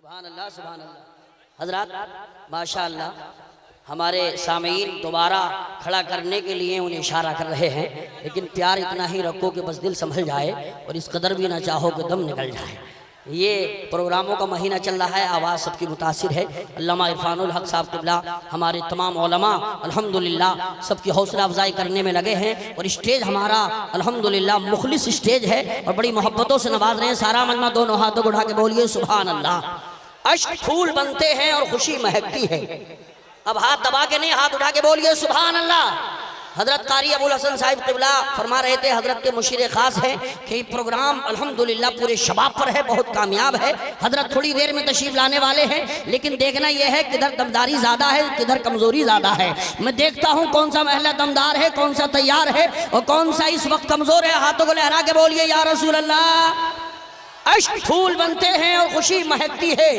सुभान अल्लाह सुभान अल्लाह। हजरात माशाअल्लाह हमारे सामीन दोबारा खड़ा करने के लिए उन्हें इशारा कर रहे हैं, लेकिन प्यार इतना ही रखो कि बस दिल संभल जाए और इस कदर भी ना चाहो कि दम निकल जाए। ये प्रोग्रामों का महीना चल रहा है, आवाज़ सबकी मुतासिर है। अल्लामा इरफानुल हक साहब क़िबला हमारे तमाम उलमा अल्हम्दुलिल्लाह सबकी हौसला अफजाई करने में लगे हैं और स्टेज हमारा अल्हम्दुलिल्लाह मुखलिस स्टेज है और बड़ी मोहब्बतों से नवाज रहे हैं। सारा मजमा दोनों हाथों को उठा के बोलिए सुभान अल्लाह। अश्क फूल बनते हैं और खुशी महकती है। अब हाथ दबा के नहीं, हाथ उठा के बोलिए सुभान अल्लाह। हजरत कारी अबुल हसन साहिब क़िबला फरमा रहे थे, हजरत के मुशीर खास है कि प्रोग्राम अल्हम्दुलिल्लाह पूरे शबाब पर है, बहुत कामयाब है। हजरत थोड़ी देर में तशरीफ लाने वाले हैं, लेकिन देखना यह है किधर दमदारी ज़्यादा है, किधर कमज़ोरी ज़्यादा है। मैं देखता हूँ कौन सा महला दमदार है, कौन सा तैयार है और कौन सा इस वक्त कमज़ोर है। हाथों को लहरा के बोलिए या रसूल अल्लाह। अश्क फूल बनते हैं और खुशी महकती है,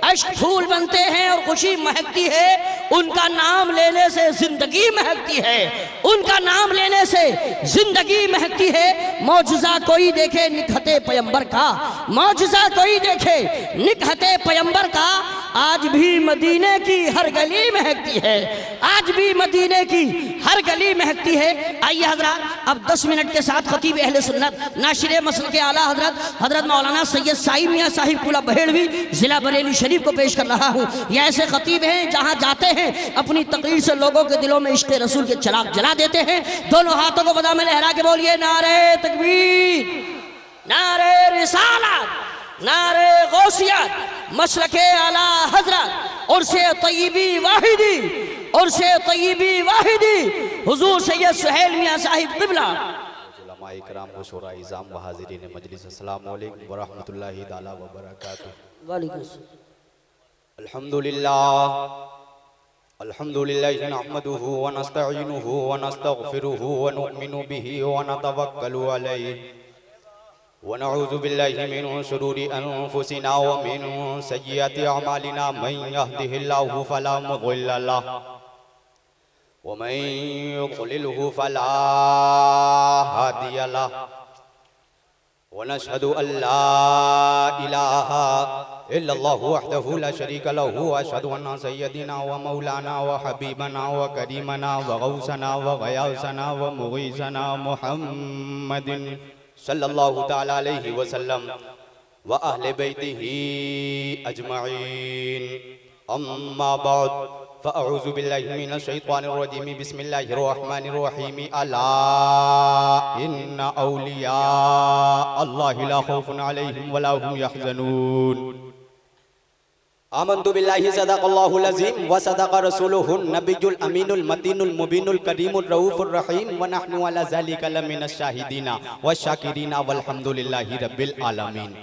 अश्क फूल बनते हैं और खुशी महकती है। उनका नाम लेने से जिंदगी महकती है, उनका नाम लेने से जिंदगी महकती है। मौजज़ा कोई देखे निकहते पैगंबर का, मौजज़ा कोई देखे निकहते पैगंबर का। आज भी मदीने की हर गली महकती है, आज भी मदीने की हर गली महकती है। आइए हजरत अब 10 मिनट के साथ खतीब अहले सुन्नत नाशिर मसल के आला हजरत मौलाना सैयद साइम मियां साहिब कुला बहेड़वी जिला बरेली शरीफ को पेश कर रहा हूँ। ये ऐसे खतीब हैं जहाँ जाते हैं अपनी तकरीर से लोगों के दिलों में इश्क़ रसूल के चिराग जला देते हैं। दोनों हाथों को बदा में लहरा के बोलिए नारे तकबीर, नारे रिसालत, नारे गौसियत, मसलके आला हजरत और से तय्यबी वाहिदी, और से तय्यबी वाहिदी हुजूर सैयद सुहेल मियां साहिब क़िबला। उलमाए किराम व शुरा इज़ाम व हाज़िरीन मजलिस, अस्सलामु अलैकुम व रहमतुल्लाहि ताला व बरकातुहू। वालेकुम अस्सलाम। अल्हम्दुलिल्लाह अल्हम्दुलिल्लाह नहमदुहु व नस्तईनुहु व नस्तगफिरुहु व नुमिनु बिही व नतवक्कलु अलैहि व नऊज़ु बिल्लाहि मिन शुरूरि अनफुसिना व मिन सय्यिआति अमालिना। मन यहदिहिल्लाहु फला मुदिल्ल लहु व मन युद्लिलहु फला हादिय लहु व नशहदु अल्ला इलाहा इल्लल्लाहु वहदहु ला शरीका लहु व अशहदु अन्ना सय्यदिना व मौलाना व हबीबना व करीमना व गौसना व गयासना व मुगीसना मुहम्मदिन सल्लल्लाहु ताला अलैहि वसल्लम व अहले बैतिही अजमईन। अम्मा बाद फ़अऊज़ु बिल्लाहि मिनश शैतानिर रजीम। बिस्मिल्लाहिर रहमानिर रहीम। अला इन्ना औलिया अल्लाहि ला खौफुन अलैहिम व ला हुम यहज़नून। आमन्तु बिल्लाहि सदक़ल्लाहुल अज़ीम व सदक़ रसूलुहुन नबियुल अमीनुल मतीनुल मुबीनुल करीमुर रऊफ़ुर रहीम व नहनु अला ज़ालिका लमिनश शाहिदीना व शाकिरीना वल्हम्दुलिल्लाहि रब्बिल आलमीन।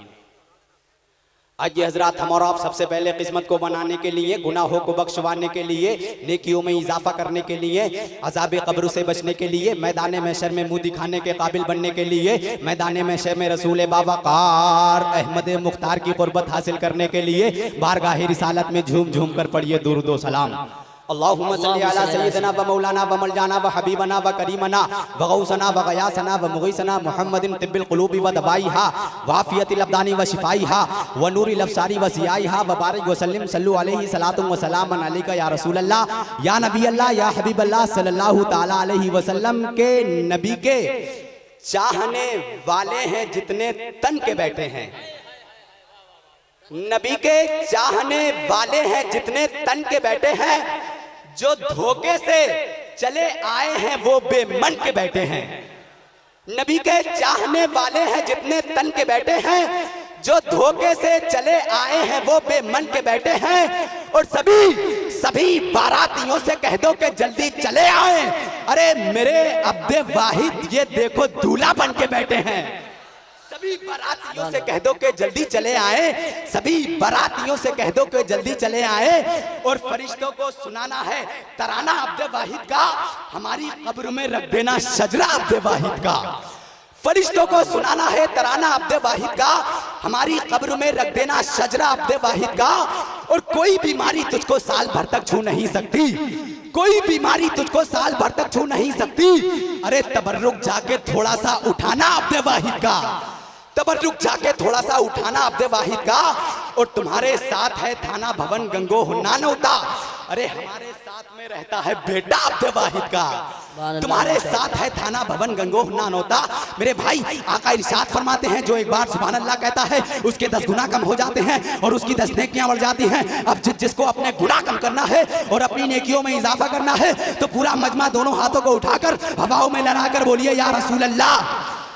आज ये हजरात हम और आप सबसे पहले किस्मत को बनाने के लिए, गुनाहों को बख्शवाने के लिए, नेकियों में इजाफा करने के लिए, अज़ाब कब्र से बचने के लिए, मैदान महशर में मुंह दिखाने के काबिल बनने के लिए, मैदान महशर में रसूल बावक़ार अहमद मुख्तार की क़ुर्बत हासिल करने के लिए बारगाह रिसालत में झूम झूम कर पढ़िए दुरूद व सलाम। अल्लाहुम्मा सल्ली अला सय्यदना व मौलाना व मलजाना व हबीबना व करीमना व गौसना व गयासना व मुगीसना मुहम्मदिन तिब्बिल क़ुलूबि व दवाइहा व आफ़ियतिल अब्दानी व शिफ़ाइहा व नूरिल अब्सारी व ज़ियाइहा व बारिक व सल्लिम सल्लु अलैहि सलातुन व सलामन अलैका या रसूल अल्लाह या नबी अल्लाह या हबीब अल्लाह सल्लल्लाहु ताला अलैहि वसल्लम के नबी के चाहने वाले हैं जितने तन के बैठे हैं, नबी के चाहने वाले हैं जितने तन के बैठे हैं, जो धोखे से चले आए हैं वो बेमन के बैठे हैं। नबी के चाहने वाले हैं जितने तन के बैठे हैं, जो धोखे से चले आए हैं वो बेमन के बैठे हैं। और सभी बारातियों से कह दो कि जल्दी चले आए। अरे मेरे अब्दे वाहिद ये देखो दूल्हा बन के बैठे हैं। सभी बारातियों से कह दो कि जल्दी चले आए, सभी बारातियों से कह दो कि जल्दी चले आए। और फरिश्तों को सुनाना है तराना अब्दे वाहिद का, हमारी कब्र में रख देना शजरा अब्दे वाहिद का। फरिश्तों को सुनाना है तराना अब्दे वाहिद का, हमारी कब्र में रख देना शजरा अब्दे वाहिद का। और कोई बीमारी तुझको साल भर तक छू नहीं सकती, कोई बीमारी तुझको साल भर तक छू नहीं सकती। अरे तबर्रुक जाके थोड़ा सा उठाना अब्दे वाहिद का, तबर्रुक जाके थोड़ा सा उठाना अब्दे वाहिद का, और तुम्हारे साथ है थाना भवन गंगो हुन्नान होता। अरे हमारे साथ में रहता है बेटा अब्दे वाहिद का, तुम्हारे साथ है थाना भवन गंगो हुन्नान होता। मेरे भाई आका इरशाद फरमाते हैं, जो एक बार सुभान अल्लाह कहता है उसके 10 गुना कम हो जाते हैं और उसकी 10 नेकियां बढ़ जाती हैं। अब जिसको अपने गुनाह कम करना है और अपनी नेकियों में इजाफा करना है तो पूरा मजमा दोनों हाथों को उठाकर हवाओं में लहराकर बोलिए या रसूल अल्लाह,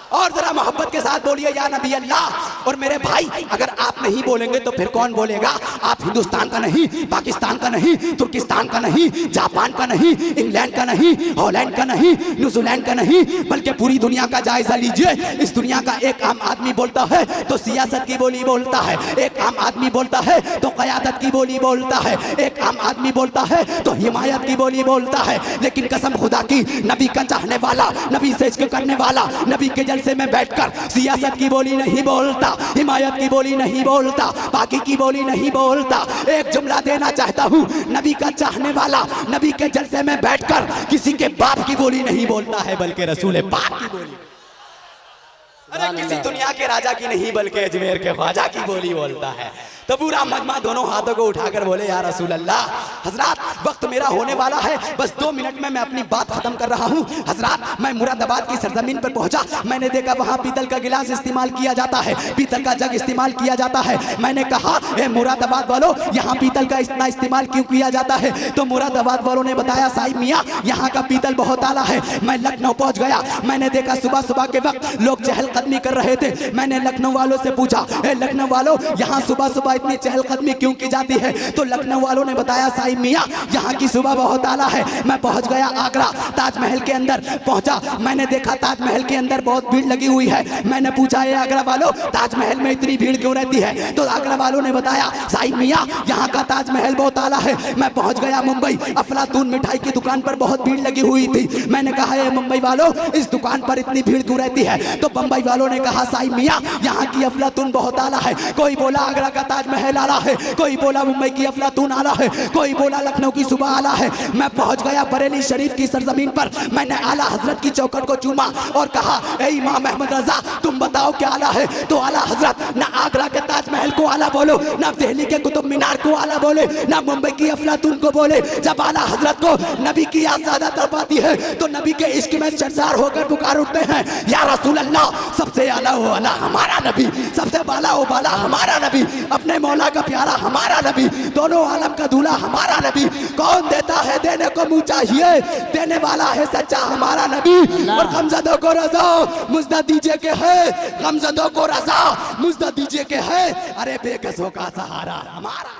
और जरा मोहब्बत के साथ बोलिए या नबी अल्लाह। और मेरे भाई अगर आप नहीं बोलेंगे तो फिर कौन बोलेगा? आप हिंदुस्तान का नहीं, पाकिस्तान का नहीं, तुर्किस्तान का नहीं, जापान का नहीं, इंग्लैंड का नहीं, हॉलैंड का नहीं, न्यूजीलैंड का नहीं, बल्कि पूरी दुनिया का जायजा लीजिए। इस दुनिया का एक आम आदमी बोलता है तो सियासत की बोली बोलता है, एक आम आदमी बोलता है तो क़यादत की बोली बोलता है, एक आम आदमी बोलता है तो हिमायत की बोली बोलता है। लेकिन कसम खुदा की, नबी का चाहने वाला, नबी से इश्क करने वाला, नबी के जलसे में बैठकर सियासत की बोली नहीं बोलता, हिमायत की बोली नहीं बोलता, बाकी की बोली नहीं बोलता। एक जुमला देना चाहता हूँ, नबी का चाहने वाला नबी के जलसे में बैठकर किसी के बाप की बोली नहीं बोलता है, बल्कि रसूल पाक की बोली, अरे किसी दुनिया के राजा की नहीं बल्कि अजमेर के ख्वाजा की बोली बोलता है। तो पूरा मजमा दोनों हाथों को उठाकर बोले या रसूल अल्लाह। हजरात वक्त मेरा होने वाला है, बस 2 मिनट में मैं अपनी बात खत्म कर रहा हूँ। हजरात मैं मुरादाबाद की सरजमीन पर पहुंचा, मैंने देखा वहाँ पीतल का गिलास इस्तेमाल किया जाता है, पीतल का जग इस्तेमाल किया जाता है। मैंने कहा ए मुरादाबाद वालों, यहाँ पीतल का इतना इस्तेमाल क्यों किया जाता है? तो मुरादाबाद वालों ने बताया साहिब मियाँ यहाँ का पीतल बहुत आला है। मैं लखनऊ पहुँच गया, मैंने देखा सुबह सुबह के वक्त लोग चहलकदमी कर रहे थे। मैंने लखनऊ वालों से पूछा, ए लखनऊ वालों यहाँ सुबह सुबह इतनी चहलकदमी क्यों की जाती है? तो लखनऊ वालों ने बताया साहिब मियाँ यहाँ की सुबह बहुत आला है। मैं पहुँच गया आगरा, ताजमहल के अंदर पहुँचा, मैंने देखा ताजमहल के अंदर बहुत भीड़ लगी हुई है। मैंने पूछा ये आगरा वालों ताजमहल में इतनी भीड़ क्यों रहती है? तो आगरा वालों ने बताया साहिब मियाँ यहाँ का ताजमहल बहुत आला है। मैं पहुँच गया मुंबई, अफलातून मिठाई की दुकान पर बहुत भीड़ लगी हुई थी। मैंने कहा ये मुंबई वालों इस दुकान पर इतनी भीड़ क्यों रहती है? तो बम्बई वालों ने कहा साहिब मियाँ यहाँ की अफलातून बहुत आला है। कोई बोला आगरा का ताजमहल आला है, कोई बोला मुंबई की अफलातून आला है, कोई बोला लखनऊ की सुबह आला है। मैं पहुंच गया बरेली शरीफ की सरजमीन पर, मैंने आला हजरत की चौखट को चूमा और कहा ए इमाम अहमद रजा तुम बताओ क्या आला है? तो आला हजरत ना आगरा के ताजमहल को आला बोलो, ना दिल्ली के कुतुब मीनार को आला बोले, ना मुंबई की अफलातून को बोले। जब आला हजरत को नबी की याद ज्यादा तड़पाती है तो नबी के इश्क में सरसार होकर पुकार उठते हैं या रसूल अल्लाह। सबसे आला वो आला हमारा नबी, सबसे बाला वो बाला हमारा नबी, अपने मौला का प्यारा हमारा नबी, दोनों आलम का दूल्हा हमारा नबी। कौन देता है देने को मुँह चाहिए, देने वाला है सच्चा हमारा नबी। और गमज़दों को रज़ा मुझदा दीजिए के है, गमज़दों को रज़ा मुझदा दीजिए के है, अरे बेकसों का सहारा हमारा